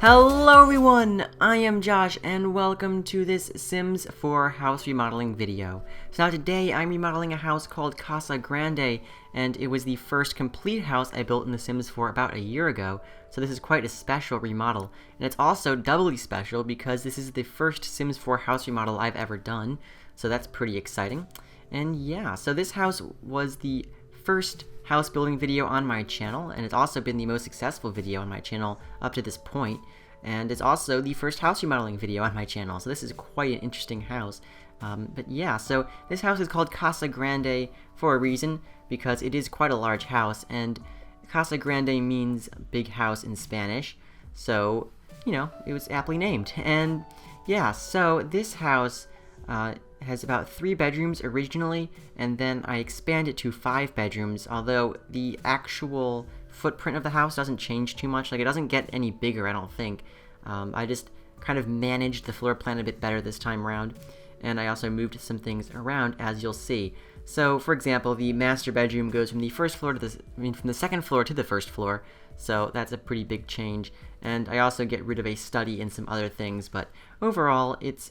Hello everyone, I am Josh and welcome to this Sims 4 house remodeling video. So now today I'm remodeling a house called Casa Grande, and it was the first complete house I built in The Sims 4 about a year ago, so this is quite a special remodel. And it's also doubly special because this is the first Sims 4 house remodel I've ever done, so that's pretty exciting. And yeah, so this house was the first house building video on my channel, and it's also been the most successful video on my channel up to this point, and it's also the first house remodeling video on my channel, so this is quite an interesting house. But yeah, so this house is called Casa Grande for a reason, because it is quite a large house, and Casa Grande means big house in Spanish, so, you know, it was aptly named. And yeah, so this house has about 3 bedrooms originally, and then I expanded to 5 bedrooms, although the actual footprint of the house doesn't change too much. Like, it doesn't get any bigger, I don't think. I just kind of managed the floor plan a bit better this time around, and I also moved some things around, as you'll see. So, for example, the master bedroom goes from the first floor to from the second floor to the first floor, so that's a pretty big change. And I also get rid of a study and some other things, but overall, it's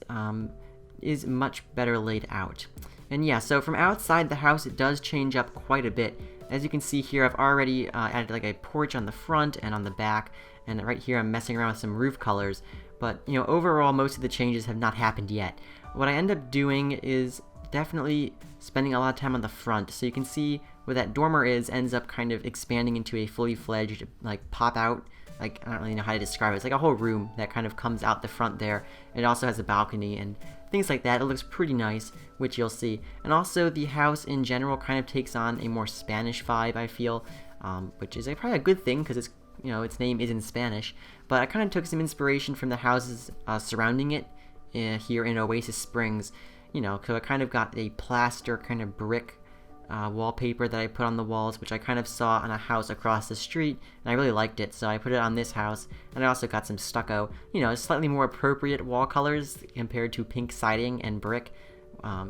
is much better laid out. And yeah, so from outside the house, it does change up quite a bit. As you can see here, I've already added like a porch on the front and on the back, and right here I'm messing around with some roof colors, but you know, overall most of the changes have not happened yet. What I end up doing is definitely spending a lot of time on the front, so you can see where that dormer ends up kind of expanding into a fully fledged like pop out, like I don't really know how to describe it. It's like a whole room that kind of comes out the front there. It also has a balcony and things like that. It looks pretty nice, which you'll see. And also the house in general kind of takes on a more Spanish vibe, I feel, which is probably a good thing because it's, you know, its name is in Spanish. But I kind of took some inspiration from the houses surrounding it here in Oasis Springs. You know, so I kind of got a plaster kind of brick wallpaper that I put on the walls, which I kind of saw on a house across the street, and I really liked it, so I put it on this house. And I also got some stucco, you know, slightly more appropriate wall colors compared to pink siding and brick.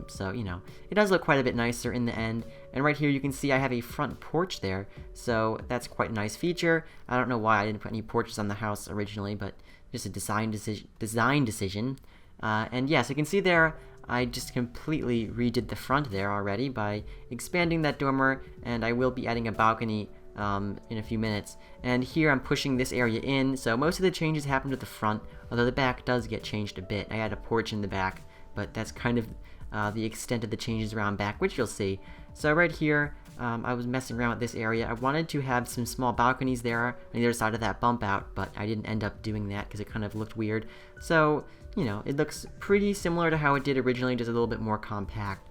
So, you know, it does look quite a bit nicer in the end. And right here you can see I have a front porch there, so that's quite a nice feature. I don't know why I didn't put any porches on the house originally, but just a design decision. And yes, you can see there I just completely redid the front there already by expanding that dormer, and I will be adding a balcony in a few minutes. And here I'm pushing this area in, so most of the changes happened at the front, although the back does get changed a bit. I had a porch in the back, but that's kind of the extent of the changes around back, which you'll see. So right here, I was messing around with this area. I wanted to have some small balconies there on either side of that bump out, but I didn't end up doing that because it kind of looked weird. So, you know, it looks pretty similar to how it did originally, just a little bit more compact.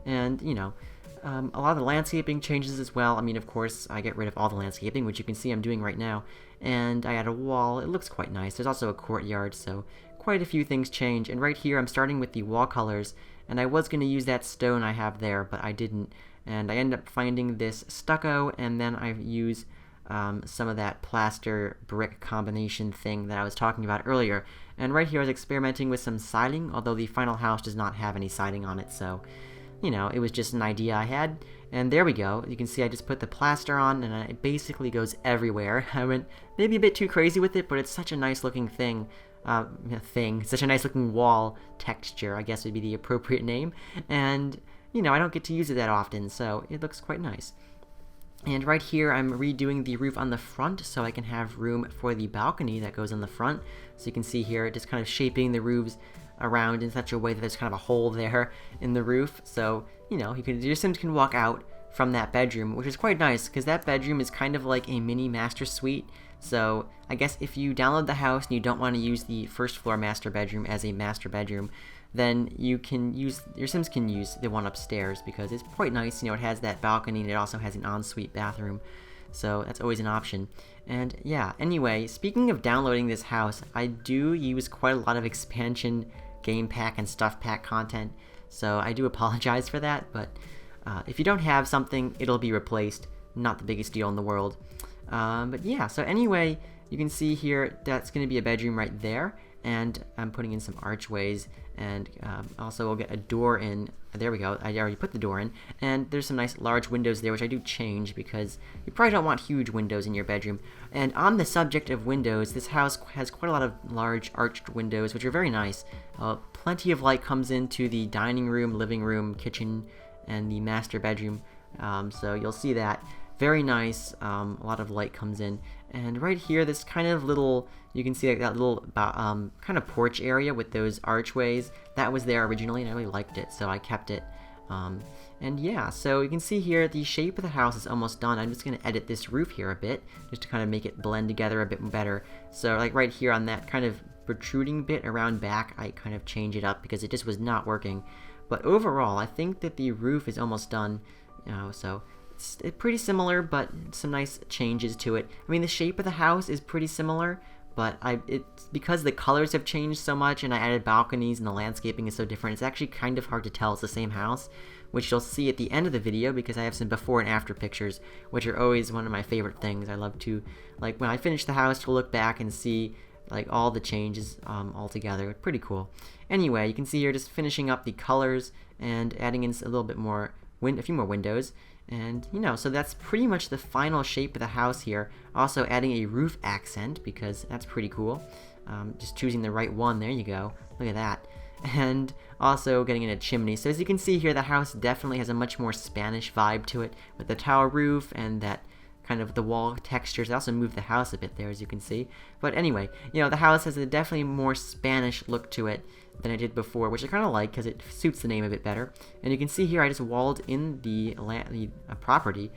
And, you know, a lot of the landscaping changes as well. I mean, of course, I get rid of all the landscaping, which you can see I'm doing right now. And I add a wall. It looks quite nice. There's also a courtyard, so quite a few things change. And right here, I'm starting with the wall colors. And I was going to use that stone I have there, but I didn't. And I end up finding this stucco, and then I use some of that plaster brick combination thing that I was talking about earlier. And right here I was experimenting with some siding, although the final house does not have any siding on it, so, you know, it was just an idea I had. And there we go. You can see I just put the plaster on, and it basically goes everywhere. I went maybe a bit too crazy with it, but it's such a nice looking thing. Such a nice looking wall texture, I guess would be the appropriate name. And, you know, I don't get to use it that often, so it looks quite nice. And right here, I'm redoing the roof on the front so I can have room for the balcony that goes on the front. So you can see here, just kind of shaping the roofs around in such a way that there's kind of a hole there in the roof. So, you know, your Sims can walk out from that bedroom, which is quite nice because that bedroom is kind of like a mini master suite. So I guess if you download the house and you don't want to use the first floor master bedroom as a master bedroom, then your Sims can use the one upstairs because it's quite nice. You know, it has that balcony and it also has an ensuite bathroom, so that's always an option. And yeah, anyway, speaking of downloading this house, I do use quite a lot of expansion game pack and stuff pack content, so I do apologize for that, but if you don't have something, it'll be replaced. Not the biggest deal in the world. But yeah, so anyway, you can see here that's going to be a bedroom right there, and I'm putting in some archways, and also we'll get a door in. There we go, I already put the door in, and there's some nice large windows there, which I do change because you probably don't want huge windows in your bedroom. And on the subject of windows, this house has quite a lot of large arched windows, which are very nice. Plenty of light comes into the dining room, living room, kitchen, and the master bedroom, so you'll see that. Very nice, a lot of light comes in. And right here, this kind of little, you can see like that little kind of porch area with those archways. That was there originally, and I really liked it, so I kept it. And yeah, so you can see here, the shape of the house is almost done. I'm just going to edit this roof here a bit, just to kind of make it blend together a bit better. So like right here on that kind of protruding bit around back, I kind of change it up because it just was not working. But overall, I think that the roof is almost done, so it's pretty similar, but some nice changes to it. I mean, the shape of the house is pretty similar, but it's because the colors have changed so much and I added balconies and the landscaping is so different, it's actually kind of hard to tell it's the same house, which you'll see at the end of the video because I have some before and after pictures, which are always one of my favorite things. I love to, like, when I finish the house, to look back and see like all the changes all together. It's pretty cool. Anyway, you can see here just finishing up the colors and adding in a little bit more, a few more windows. And, so that's pretty much the final shape of the house here. Also adding a roof accent, because that's pretty cool. Just choosing the right one, there you go. Look at that. And also getting in a chimney. So as you can see here, the house definitely has a much more Spanish vibe to it, with the tower roof and that kind of the wall textures. I also moved the house a bit there, as you can see. But anyway, the house has a definitely more Spanish look to it than I did before, which I kind of like because it suits the name a bit better. And you can see here I just walled in the property,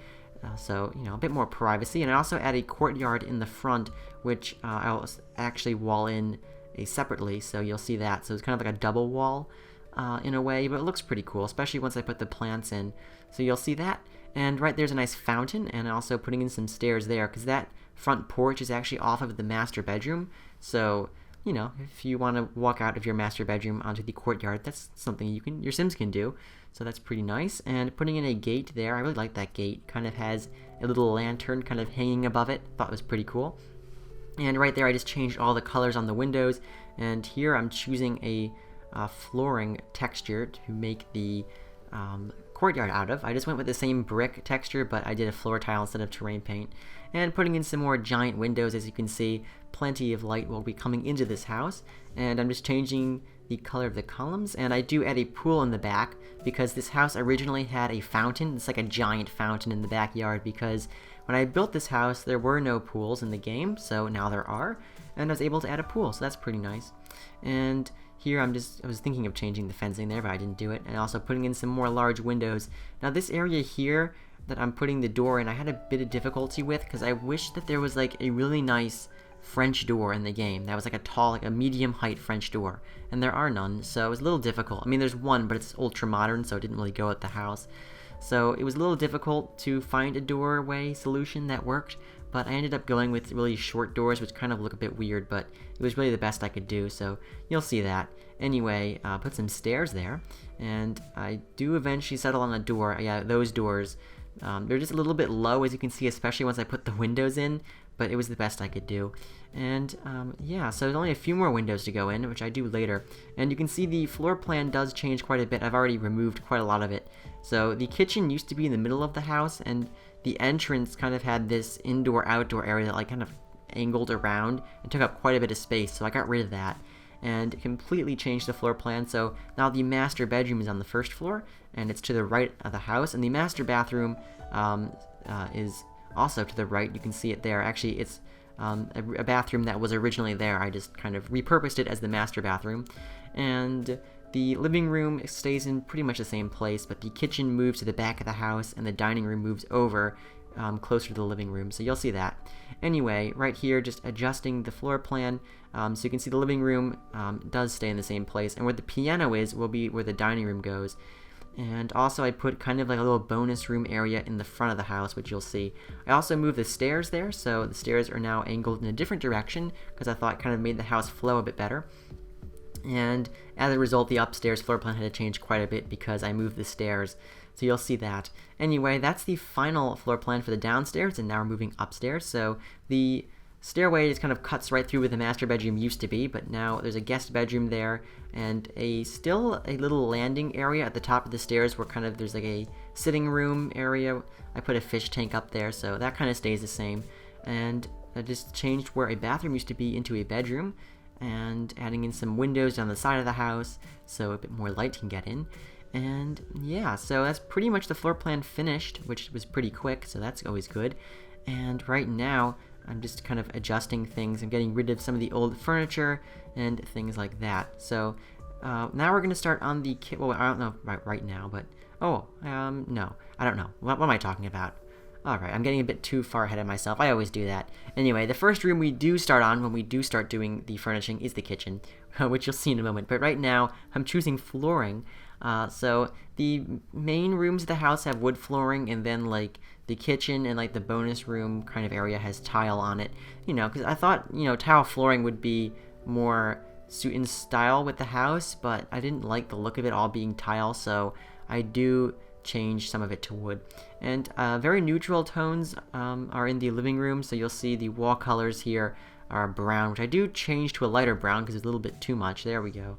so a bit more privacy. And I also add a courtyard in the front, which I'll actually wall in separately, so you'll see that. So it's kind of like a double wall in a way, but it looks pretty cool, especially once I put the plants in. So you'll see that. And right there's a nice fountain, and also putting in some stairs there, because that front porch is actually off of the master bedroom. So if you want to walk out of your master bedroom onto the courtyard, that's something your Sims can do. So that's pretty nice. And putting in a gate there, I really like that gate. Kind of has a little lantern kind of hanging above it. Thought it was pretty cool. And right there, I just changed all the colors on the windows. And here I'm choosing a flooring texture to make the courtyard out of. I just went with the same brick texture, but I did a floor tile instead of terrain paint. And putting in some more giant windows, as you can see, plenty of light will be coming into this house. And I'm just changing the color of the columns, and I do add a pool in the back because this house originally had a fountain. It's like a giant fountain in the backyard, because when I built this house there were no pools in the game, so now there are, and I was able to add a pool, so that's pretty nice. And here I was thinking of changing the fencing there, but I didn't do it, and also putting in some more large windows. Now this area here that I'm putting the door in, I had a bit of difficulty with because I wish that there was like a really nice French door in the game. That was like a tall, like a medium height French door, and there are none, so it was a little difficult. I mean, there's one, but it's ultra modern, so it didn't really go at the house. So it was a little difficult to find a doorway solution that worked, but I ended up going with really short doors, which kind of look a bit weird, but it was really the best I could do, so you'll see that. Anyway, put some stairs there, and I do eventually settle on a door. Yeah, those doors, they're just a little bit low, as you can see, especially once I put the windows in, but it was the best I could do. And yeah, so there's only a few more windows to go in, which I do later. And you can see the floor plan does change quite a bit. I've already removed quite a lot of it. So the kitchen used to be in the middle of the house, and the entrance kind of had this indoor-outdoor area that like kind of angled around and took up quite a bit of space, so I got rid of that and completely changed the floor plan. So now the master bedroom is on the first floor, and it's to the right of the house, and the master bathroom is also to the right. You can see it there. Actually, it's a bathroom that was originally there. I just kind of repurposed it as the master bathroom. And the living room stays in pretty much the same place, but the kitchen moves to the back of the house, and the dining room moves over closer to the living room, so you'll see that. Anyway, right here, just adjusting the floor plan, so you can see the living room does stay in the same place, and where the piano is will be where the dining room goes. And also I put kind of like a little bonus room area in the front of the house, which you'll see. I also moved the stairs there, so the stairs are now angled in a different direction because I thought it kind of made the house flow a bit better. And as a result, the upstairs floor plan had to change quite a bit because I moved the stairs, so you'll see that. Anyway, that's the final floor plan for the downstairs, and now we're moving upstairs. So the stairway just kind of cuts right through where the master bedroom used to be, but now there's a guest bedroom there, and still a little landing area at the top of the stairs where kind of there's like a sitting room area. I put a fish tank up there, so that kind of stays the same. And I just changed where a bathroom used to be into a bedroom, and adding in some windows down the side of the house so a bit more light can get in. And yeah, so that's pretty much the floor plan finished, which was pretty quick, so that's always good. And right now, I'm just kind of adjusting things. I'm getting rid of some of the old furniture and things like that. So now we're going to start on the well, I don't know right now, but no, I don't know. What am I talking about? Alright, I'm getting a bit too far ahead of myself. I always do that. Anyway, the first room we do start on when we do start doing the furnishing is the kitchen, which you'll see in a moment. But right now, I'm choosing flooring. So the main rooms of the house have wood flooring, and then like the kitchen and like the bonus room kind of area has tile on it. You know, because I thought, tile flooring would be more suit in style with the house, but I didn't like the look of it all being tile, so I do change some of it to wood. And very neutral tones are in the living room, so you'll see the wall colors here are brown, which I do change to a lighter brown because it's a little bit too much. There we go.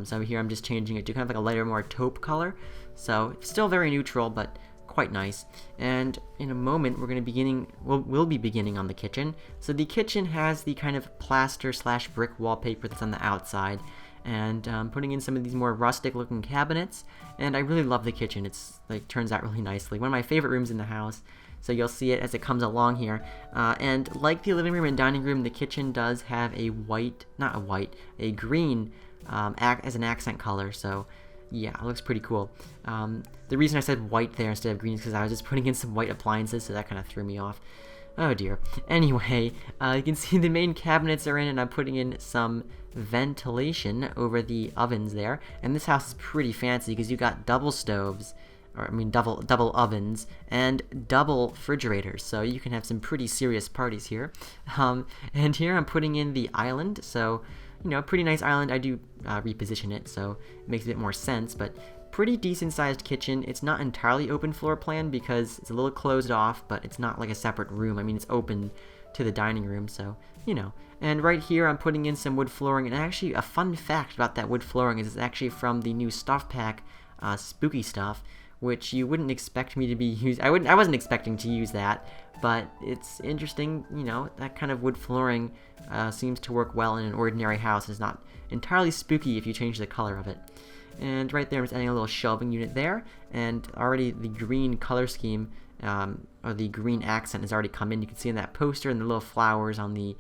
So here I'm just changing it to kind of like a lighter, more taupe color. So still very neutral, but quite nice. And in a moment we'll be beginning on the kitchen. So the kitchen has the kind of plaster / brick wallpaper that's on the outside, and putting in some of these more rustic looking cabinets. And I really love the kitchen. It's like turns out really nicely. One of my favorite rooms in the house. So you'll see it as it comes along here. And like the living room and dining room, the kitchen does have a green as an accent color. So yeah, it looks pretty cool. The reason I said white there instead of green is because I was just putting in some white appliances, so that kind of threw me off. Oh dear. Anyway, you can see the main cabinets are in, and I'm putting in some ventilation over the ovens there. And this house is pretty fancy because you got double stoves, double ovens, and double refrigerators, so you can have some pretty serious parties here. And here I'm putting in the island, so pretty nice island. I do reposition it, so it makes a bit more sense, but pretty decent sized kitchen. It's not entirely open floor plan because it's a little closed off, but it's not like a separate room. It's open to the dining room, so And right here I'm putting in some wood flooring, and actually a fun fact about that wood flooring is it's actually from the new stuff pack, Spooky Stuff, which you wouldn't expect me to be using. I wasn't expecting to use that, but it's interesting. That kind of wood flooring seems to work well in an ordinary house. It's not entirely spooky if you change the color of it. And right there I'm just adding a little shelving unit there, and already the green color scheme, or the green accent has already come in. You can see in that poster and the little flowers on the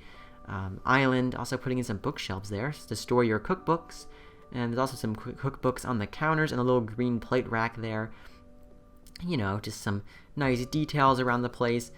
island. Also putting in some bookshelves there to store your cookbooks. And there's also some cookbooks on the counters and a little green plate rack there. Just some nice details around the place.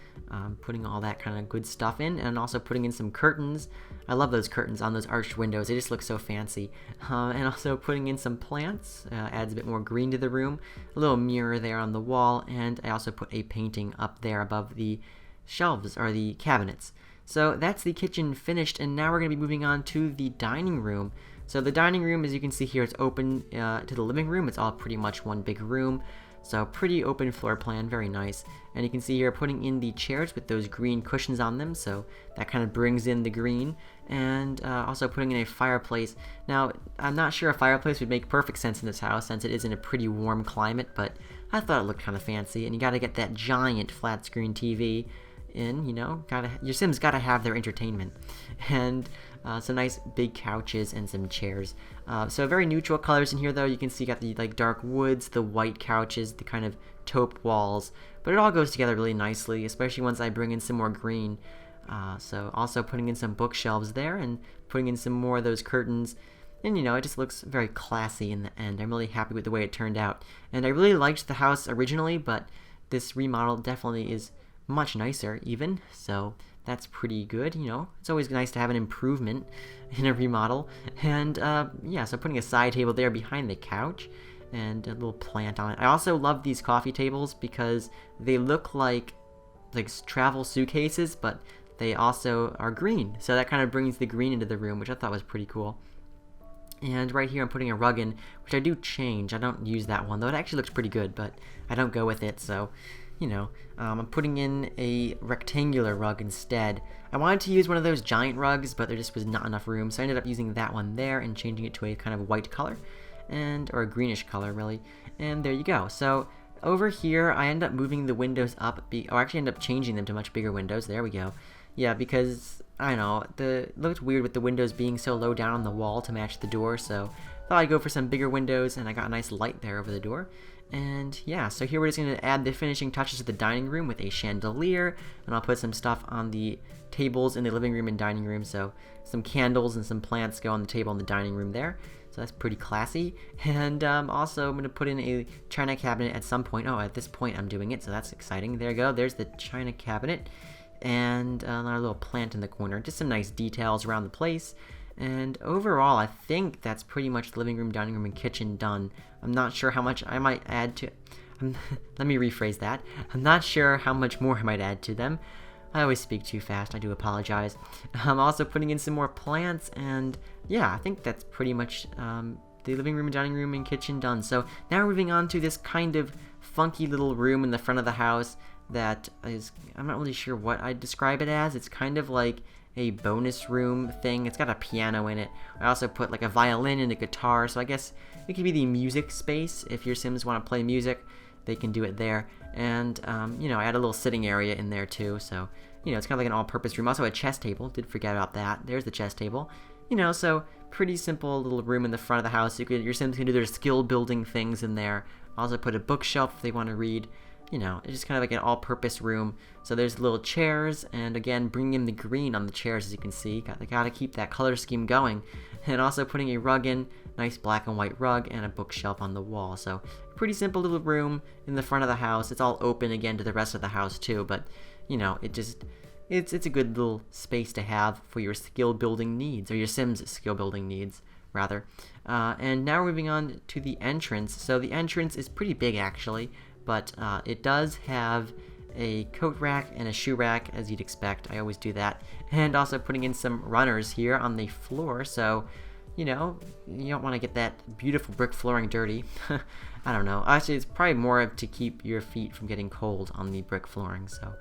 Putting all that kind of good stuff in, and also putting in some curtains. I love those curtains on those arched windows. They just look so fancy. And also putting in some plants. Adds a bit more green to the room. A little mirror there on the wall. And I also put a painting up there above the shelves, or the cabinets. So that's the kitchen finished, and now we're going to be moving on to the dining room. So the dining room, as you can see here, it's open to the living room. It's all pretty much one big room. So pretty open floor plan, very nice. And you can see here putting in the chairs with those green cushions on them, so that kind of brings in the green. And also putting in a fireplace. Now, I'm not sure a fireplace would make perfect sense in this house since it is in a pretty warm climate, but I thought it looked kind of fancy. And you gotta get that giant flat screen TV in, your Sims gotta have their entertainment. And some nice big couches and some chairs. So very neutral colors in here, though. You can see you got the dark woods, the white couches, the kind of taupe walls, but it all goes together really nicely, especially once I bring in some more green. So also putting in some bookshelves there, and putting in some more of those curtains. And it just looks very classy in the end. I'm really happy with the way it turned out. And I really liked the house originally, but this remodel definitely is much nicer even, so that's pretty good. It's always nice to have an improvement in a remodel. And yeah, so putting a side table there behind the couch, and a little plant on it. I also love these coffee tables because they look like travel suitcases, but they also are green, so that kind of brings the green into the room, which I thought was pretty cool. And right here I'm putting a rug in, which I do change. I don't use that one, though it actually looks pretty good, but I don't go with it, so I'm putting in a rectangular rug instead. I wanted to use one of those giant rugs, but there just was not enough room, so I ended up using that one there and changing it to a kind of white color, or a greenish color really, and there you go. So over here, I end up moving the windows up, or actually end up changing them to much bigger windows. There we go. Yeah, because, I don't know, it looked weird with the windows being so low down on the wall to match the door, so thought I'd go for some bigger windows, and I got a nice light there over the door. And yeah, so here we're just going to add the finishing touches to the dining room with a chandelier, and I'll put some stuff on the tables in the living room and dining room, so some candles and some plants go on the table in the dining room there. So that's pretty classy. And also I'm going to put in a china cabinet at some point. Oh, at this point I'm doing it, so that's exciting. There you go, there's the china cabinet. And another little plant in the corner. Just some nice details around the place. And overall, I think that's pretty much the living room, dining room, and kitchen done. I'm not sure how much I might add to... let me rephrase that. I'm not sure how much more I might add to them. I always speak too fast, I do apologize. I'm also putting in some more plants, and yeah, I think that's pretty much the living room, dining room, and kitchen done. So now we're moving on to this kind of funky little room in the front of the house that is, I'm not really sure what I'd describe it as. It's kind of like a bonus room thing. It's got a piano in it. I also put like a violin and a guitar, so I guess it could be the music space. If your Sims want to play music, they can do it there. And, I add a little sitting area in there too, so, it's kind of like an all-purpose room. Also a chess table, did forget about that. There's the chess table. So pretty simple little room in the front of the house. Your Sims can do their skill building things in there. Also put a bookshelf if they want to read. It's just kind of like an all-purpose room. So there's little chairs, and again, bringing in the green on the chairs, as you can see. Gotta keep that color scheme going. And also putting a rug in, nice black and white rug, and a bookshelf on the wall. So pretty simple little room in the front of the house. It's all open again to the rest of the house too, but it's a good little space to have for your skill building needs, or your Sims skill building needs, rather. And now we're moving on to the entrance. So the entrance is pretty big actually, but it does have a coat rack and a shoe rack, as you'd expect. I always do that. And also putting in some runners here on the floor, so you don't want to get that beautiful brick flooring dirty. I don't know. Actually, it's probably more to keep your feet from getting cold on the brick flooring. So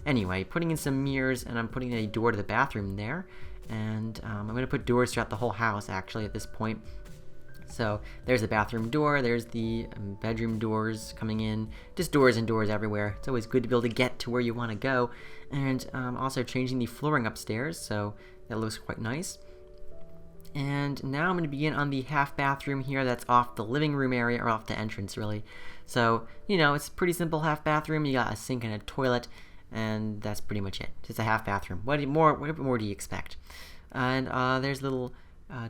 anyway, putting in some mirrors, and I'm putting a door to the bathroom there. And I'm going to put doors throughout the whole house, actually, at this point. So there's the bathroom door, there's the bedroom doors coming in, just doors and doors everywhere. It's always good to be able to get to where you want to go. And also changing the flooring upstairs, so that looks quite nice. And now I'm going to begin on the half bathroom here that's off the living room area, or off the entrance really. So, it's a pretty simple half bathroom. You got a sink and a toilet, and that's pretty much it. Just a half bathroom. What more do you expect? And there's a little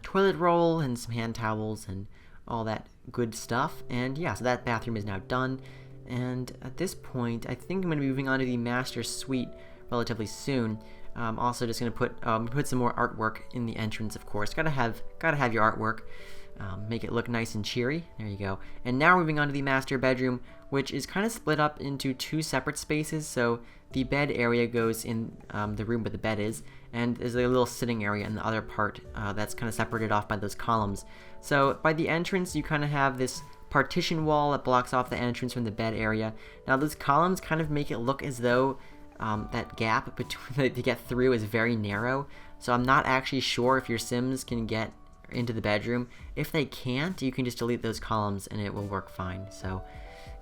toilet roll and some hand towels and all that good stuff. And yeah, so that bathroom is now done. And at this point, I think I'm going to be moving on to the master suite relatively soon. Also just going to put some more artwork in the entrance, of course. Gotta have your artwork. Make it look nice and cheery. There you go. And now moving on to the master bedroom, which is kind of split up into two separate spaces. So the bed area goes in the room where the bed is, and there's a little sitting area in the other part that's kind of separated off by those columns. So by the entrance, you kind of have this partition wall that blocks off the entrance from the bed area. Now those columns kind of make it look as though that gap between to get through is very narrow. So I'm not actually sure if your Sims can get into the bedroom. If they can't, you can just delete those columns and it will work fine. So,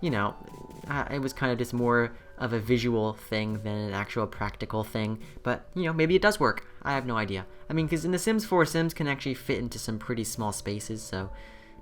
it was kind of just more of a visual thing than an actual practical thing. But, maybe it does work. I have no idea. I mean, because in The Sims 4, Sims can actually fit into some pretty small spaces, so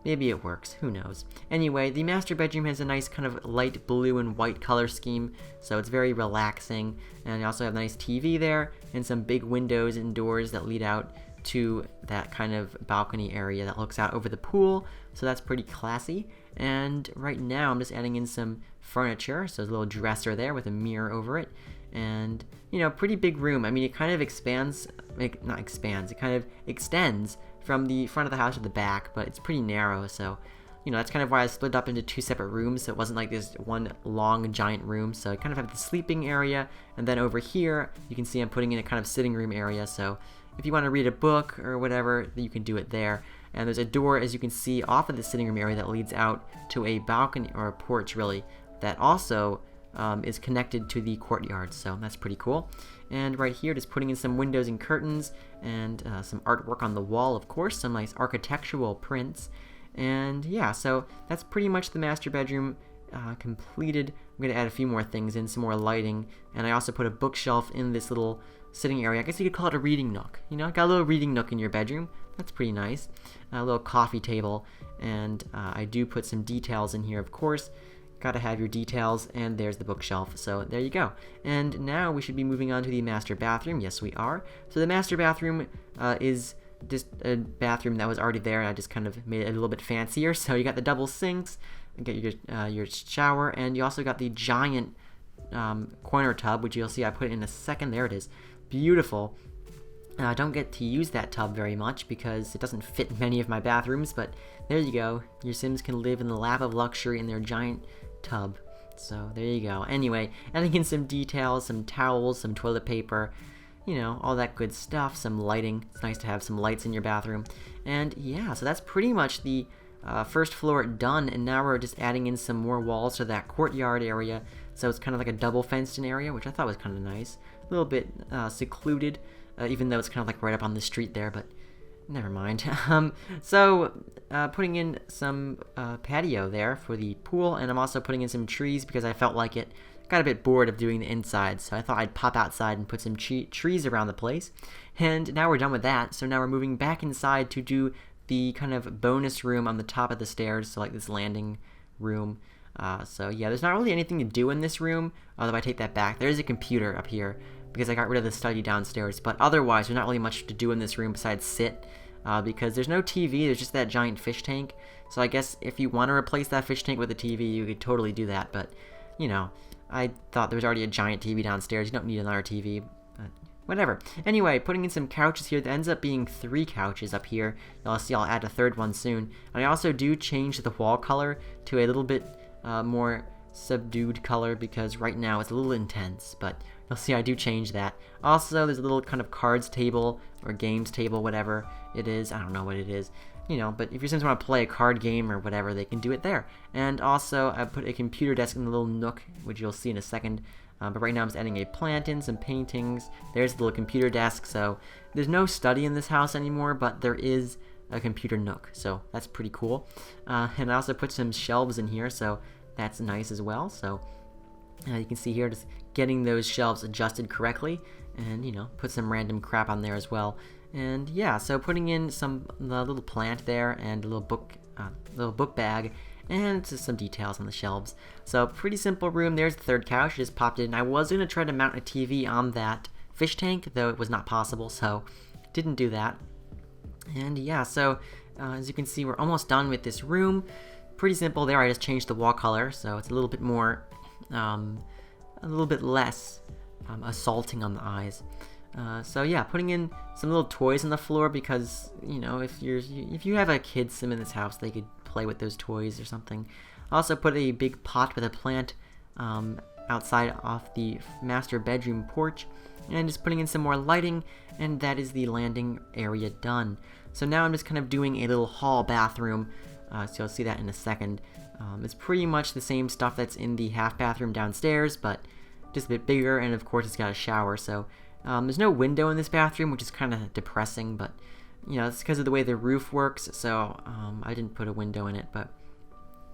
maybe it works. Who knows? Anyway, the master bedroom has a nice kind of light blue and white color scheme, so it's very relaxing. And you also have a nice TV there and some big windows and doors that lead out to that kind of balcony area that looks out over the pool, so that's pretty classy. And right now I'm just adding in some furniture, so there's a little dresser there with a mirror over it, and pretty big room. I mean, it kind of it kind of extends from the front of the house to the back, but it's pretty narrow, so that's kind of why I split up into two separate rooms, so it wasn't like this one long giant room. So I kind of have the sleeping area, and then over here you can see I'm putting in a kind of sitting room area, so if you want to read a book or whatever, you can do it there. And there's a door, as you can see, off of the sitting room area that leads out to a balcony, or a porch really, that also is connected to the courtyard, so that's pretty cool. And right here, just putting in some windows and curtains, and some artwork on the wall, of course, some nice architectural prints. And yeah, so that's pretty much the master bedroom completed. I'm going to add a few more things in, some more lighting, and I also put a bookshelf in this little sitting area. I guess you could call it a reading nook. You know, got a little reading nook in your bedroom. That's pretty nice. A little coffee table, and I do put some details in here, of course. Gotta have your details, and there's the bookshelf. So there you go. And now we should be moving on to the master bathroom. Yes, we are. So the master bathroom is just a bathroom that was already there, and I just kind of made it a little bit fancier. So you got the double sinks, you get your shower, and you also got the giant corner tub, which you'll see I put it in a second. There it is. Beautiful. I don't get to use that tub very much because it doesn't fit many of my bathrooms, but there you go. Your Sims can live in the lap of luxury in their giant tub. So there you go. Anyway, adding in some details, some towels, some toilet paper, you know, all that good stuff, some lighting. It's nice to have some lights in your bathroom. And yeah, so that's pretty much the first floor done, and now we're just adding in some more walls to that courtyard area. So it's kind of like a double fenced in area, which I thought was kind of nice. A little bit secluded, even though it's kind of like right up on the street there, but never mind. Putting in some patio there for the pool, and I'm also putting in some trees because I felt like it. Got a bit bored of doing the inside, so I thought I'd pop outside and put some trees around the place. And now we're done with that, so now we're moving back inside to do the kind of bonus room on the top of the stairs, so like this landing room. So yeah, there's not really anything to do in this room, although I take that back. There is a computer up here because I got rid of the study downstairs, but otherwise there's not really much to do in this room besides sit, because there's no TV, there's just that giant fish tank. So I guess if you want to replace that fish tank with a TV, you could totally do that, but you know, I thought there was already a giant TV downstairs. You don't need another TV, but whatever. Anyway, putting in some couches here. There ends up being 3 couches up here. You'll see I'll add a third one soon. And I also do change the wall color to a little bit more subdued color because right now it's a little intense, but you'll see I do change that. Also, there's a little kind of cards table or games table, whatever it is. I don't know what it is. You know, but if your Sims want to play a card game or whatever, they can do it there. And also, I put a computer desk in the little nook, which you'll see in a second. But right now I'm just adding a plant in, some paintings. There's the little computer desk, so there's no study in this house anymore, but there is a computer nook, so that's pretty cool. And I also put some shelves in here, so that's nice as well. So you can see here, just getting those shelves adjusted correctly, and you know, put some random crap on there as well. And yeah, so putting in the little plant there and a little book bag, and just some details on the shelves. So pretty simple room. There's the third couch. Just popped in. I was going to try to mount a TV on that fish tank, though it was not possible, so didn't do that. And yeah, so as you can see, we're almost done with this room. Pretty simple there. I just changed the wall color, so it's a little bit more, a little bit less assaulting on the eyes. So yeah, putting in some little toys on the floor because, you know, if you have a kid sim in this house, they could play with those toys or something. Also put a big pot with a plant outside off the master bedroom porch, and just putting in some more lighting, and that is the landing area done. So now I'm just kind of doing a little hall bathroom, so you'll see that in a second. It's pretty much the same stuff that's in the half bathroom downstairs, but just a bit bigger, and of course it's got a shower, so there's no window in this bathroom, which is kind of depressing, but you know, it's because of the way the roof works, so I didn't put a window in it, but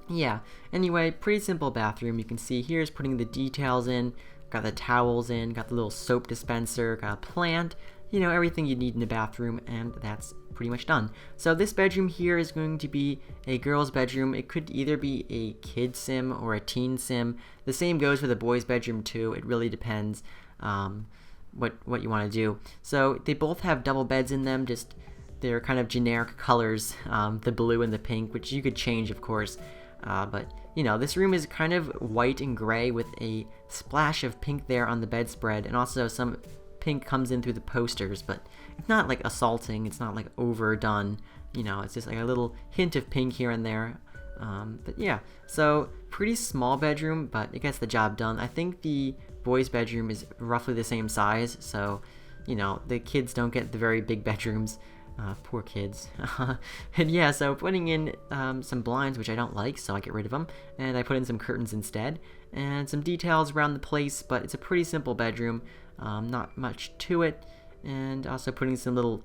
yeah. Anyway, pretty simple bathroom. You can see here's putting the details in, got the towels in, got the little soap dispenser, got a plant, you know, everything you need in a bathroom, and that's pretty much done. So this bedroom here is going to be a girl's bedroom. It could either be a kid sim or a teen sim. The same goes for the boys' bedroom too. It really depends what you want to do. So they both have double beds in them, just they're kind of generic colors, the blue and the pink, which you could change, of course. But, you know, this room is kind of white and gray with a splash of pink there on the bedspread, and also some pink comes in through the posters, but it's not like assaulting, it's not like overdone, you know, it's just like a little hint of pink here and there. But yeah, so pretty small bedroom, but it gets the job done. I think the boys' bedroom is roughly the same size, so, you know, the kids don't get the very big bedrooms. Poor kids. And yeah, so putting in some blinds, which I don't like, so I get rid of them, and I put in some curtains instead, and some details around the place, but it's a pretty simple bedroom, not much to it, and also putting some little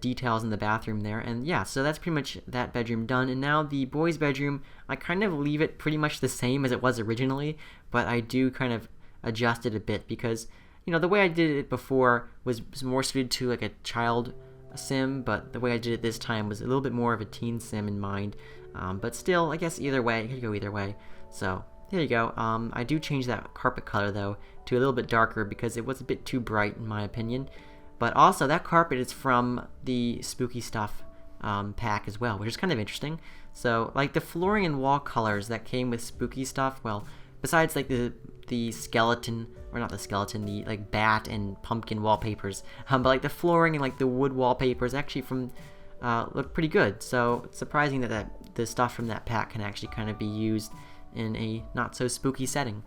details in the bathroom there. And yeah, so that's pretty much that bedroom done. And now the boys' bedroom, I kind of leave it pretty much the same as it was originally, but I do kind of adjust it a bit because, you know, the way I did it before was more suited to like a child sim, but the way I did it this time was a little bit more of a teen sim in mind. But still, I guess either way, it could go either way. So there you go. I do change that carpet color though to a little bit darker because it was a bit too bright in my opinion. But also that carpet is from the Spooky Stuff pack as well, which is kind of interesting. So like the flooring and wall colors that came with Spooky Stuff, well, besides like the skeleton, or not the skeleton, the like bat and pumpkin wallpapers, but like the flooring and like the wood wallpapers actually from look pretty good. So it's surprising that the stuff from that pack can actually kind of be used in a not so spooky setting.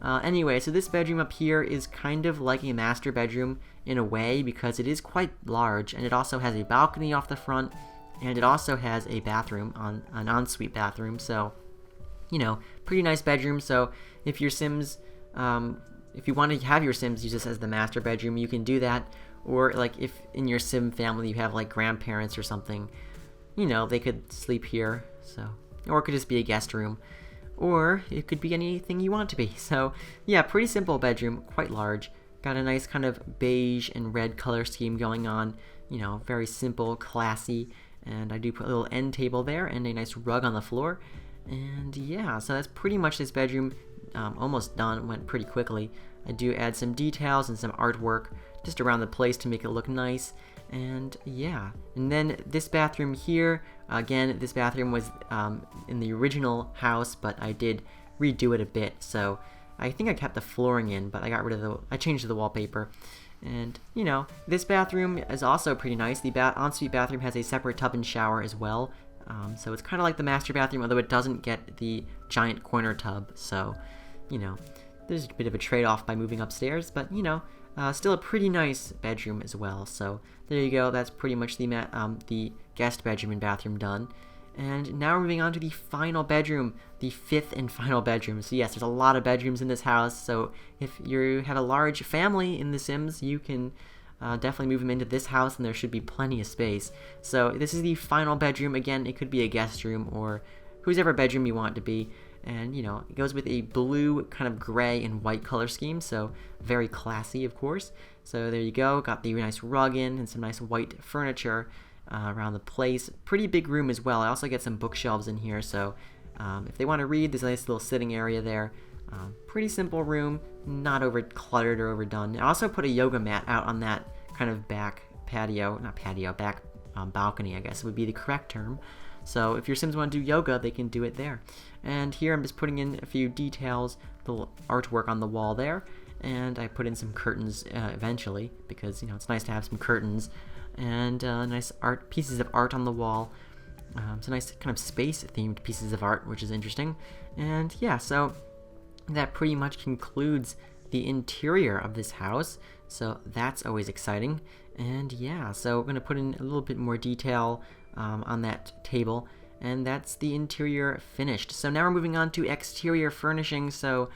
Anyway, so this bedroom up here is kind of like a master bedroom in a way because it is quite large, and it also has a balcony off the front, and it also has a bathroom, an ensuite bathroom. So, you know, pretty nice bedroom. So if your Sims, if you want to have your Sims use this as the master bedroom, you can do that. Or like if in your Sim family you have like grandparents or something, you know, they could sleep here. So, or it could just be a guest room, or it could be anything you want it to be. So yeah, pretty simple bedroom, quite large. Got a nice kind of beige and red color scheme going on. You know, very simple, classy. And I do put a little end table there and a nice rug on the floor. And yeah, so that's pretty much this bedroom. Almost done, went pretty quickly. I do add some details and some artwork just around the place to make it look nice. And yeah, and then this bathroom here, again, this bathroom was in the original house, but I did redo it a bit. So I think I kept the flooring in, but I got rid of I changed the wallpaper. And, you know, this bathroom is also pretty nice. The ensuite bathroom has a separate tub and shower as well. So it's kind of like the master bathroom, although it doesn't get the giant corner tub. So, you know, there's a bit of a trade-off by moving upstairs, but, you know, still a pretty nice bedroom as well. So there you go. That's pretty much the guest bedroom and bathroom done. And now we're moving on to the final bedroom, the fifth and final bedroom. So yes, there's a lot of bedrooms in this house. So if you have a large family in The Sims, you can definitely move them into this house, and there should be plenty of space. So this is the final bedroom. Again, it could be a guest room or whosever bedroom you want it to be. And, you know, it goes with a blue kind of gray and white color scheme, so very classy, of course. So there you go. Got the nice rug in and some nice white furniture around the place. Pretty big room as well. I also get some bookshelves in here, so if they want to read, there's a nice little sitting area there. Pretty simple room, not over cluttered or overdone. I also put a yoga mat out on that kind of back patio, not patio, back balcony, I guess would be the correct term. So if your Sims want to do yoga, they can do it there. And here I'm just putting in a few details, little artwork on the wall there, and I put in some curtains eventually because, you know, it's nice to have some curtains and nice art pieces of art on the wall. Some nice kind of space-themed pieces of art, which is interesting. And yeah, so that pretty much concludes the interior of this house. So that's always exciting. And yeah, so we're going to put in a little bit more detail on that table, and that's the interior finished. So now we're moving on to exterior furnishing. So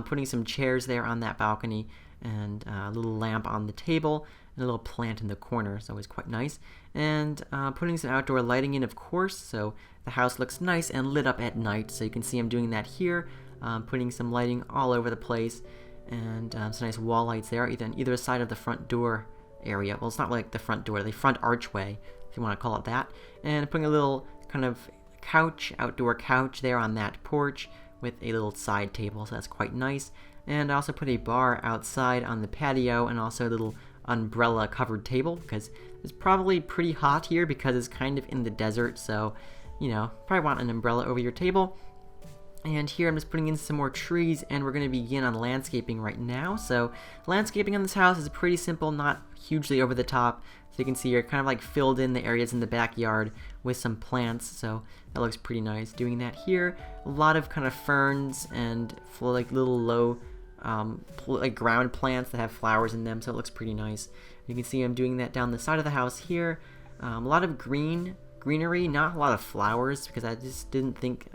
putting some chairs there on that balcony, and a little lamp on the table, and a little plant in the corner. It's always quite nice. And putting some outdoor lighting in, of course, so the house looks nice and lit up at night. So you can see I'm doing that here, putting some lighting all over the place, and some nice wall lights there, on either side of the front door area. Well, it's not like the front door, the front archway, if you want to call it that. And putting a little kind of couch, outdoor couch there on that porch with a little side table, so that's quite nice. And I also put a bar outside on the patio, and also a little umbrella covered table because it's probably pretty hot here because it's kind of in the desert, so, you know, probably want an umbrella over your table. And here I'm just putting in some more trees, and we're going to begin on landscaping right now. So landscaping on this house is pretty simple, not hugely over the top. So you can see you're kind of like filled in the areas in the backyard with some plants, so that looks pretty nice. Doing that here, a lot of kind of ferns and like little low like ground plants that have flowers in them, so it looks pretty nice. You can see I'm doing that down the side of the house here. A lot of greenery, not a lot of flowers, because I just didn't think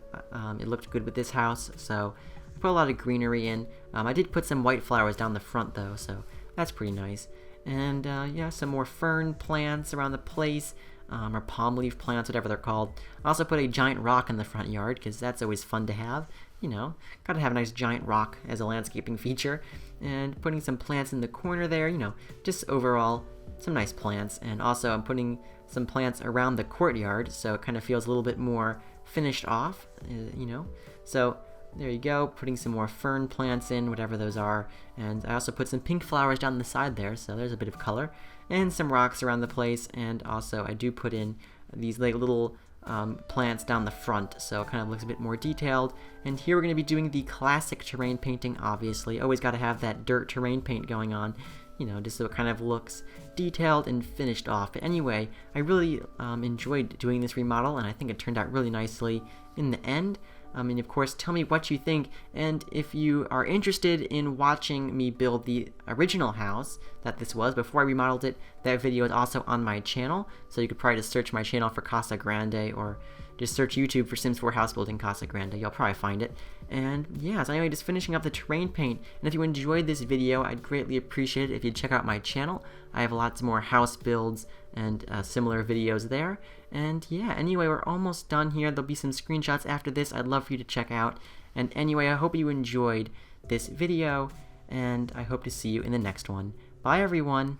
it looked good with this house, so I put a lot of greenery in. I did put some white flowers down the front though, so that's pretty nice. And yeah, some more fern plants around the place, or palm leaf plants, whatever they're called. I also put a giant rock in the front yard, because that's always fun to have. You know, gotta have a nice giant rock as a landscaping feature. And putting some plants in the corner there, you know, just overall some nice plants. And also I'm putting some plants around the courtyard, so it kind of feels a little bit more finished off, you know. So there you go, putting some more fern plants in, whatever those are. And I also put some pink flowers down the side there, so there's a bit of color. And some rocks around the place, and also I do put in these like little plants down the front, so it kind of looks a bit more detailed. And here we're going to be doing the classic terrain painting, obviously. Always got to have that dirt terrain paint going on, you know, just so it kind of looks detailed and finished off. But anyway, I really enjoyed doing this remodel, and I think it turned out really nicely in the end. And of course, tell me what you think, and if you are interested in watching me build the original house that this was before I remodeled it, that video is also on my channel, so you could probably just search my channel for Casa Grande, or just search YouTube for Sims 4 House Building Casa Grande. You'll probably find it. And yeah, so anyway, just finishing up the terrain paint. And if you enjoyed this video, I'd greatly appreciate it if you'd check out my channel. I have lots more house builds and similar videos there. And yeah, anyway, we're almost done here. There'll be some screenshots after this I'd love for you to check out. And anyway, I hope you enjoyed this video, and I hope to see you in the next one. Bye, everyone!